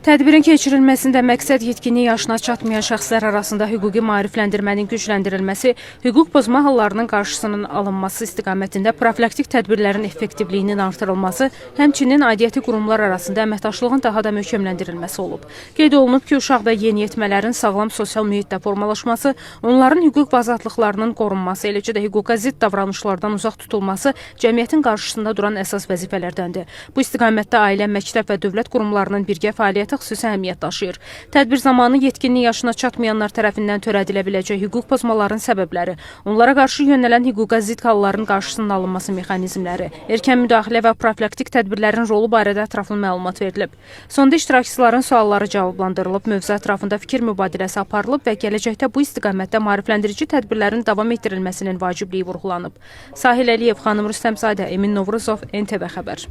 Tədbirin keçirilməsində məqsəd yetkinlik yaşına çatmayan şəxslər arasında hüquqi maarifləndirmənin gücləndirilməsi, hüquq pozma hallarının qarşısının alınması istiqamətində profilaktik tədbirlərin effektivliyinin artırılması, həmçinin aidiyyəti qurumlar arasında əməkdaşlığın daha da möhkəmləndirilməsi olub. Qeyd olunub ki, uşaqda yeniyetmələrin sağlam sosial mühitdə formalaşması, onların hüquq və azadlıqlarının qorunması, eləcə də hüquqa zidd davranışlardan uzaq tutulması cəmiyyətin qarşısında duran əsas vəzifələrdəndir. Bu istiqamətdə ailə, məktəb və dövlət qurumlarının birgə fəaliyyəti xüsusi əhəmiyyət daşıyır. Tədbir zamanı yetkinlik yaşına çatmayanlar tərəfindən törədilə biləcək hüquq pozmaların səbəbləri, onlara qarşı yönələn hüquqa zidd halların qarşısının alınması mexanizmləri, erkən müdaxilə və profilaktik tədbirlərin rolu barədə ətraflı məlumat verilib. Sonda iştirakçıların sualları cavablandırılıb, mövzu ətrafında fikir mübadiləsi aparılıb və gələcəkdə bu istiqamətdə maarifləndirici tədbirlərin davam etdirilməsinin vacibliyi vurğulanıb. Sahil Əliyev, xanım Rüstəmzadə, Emin Novruzov, NTV Xəbər.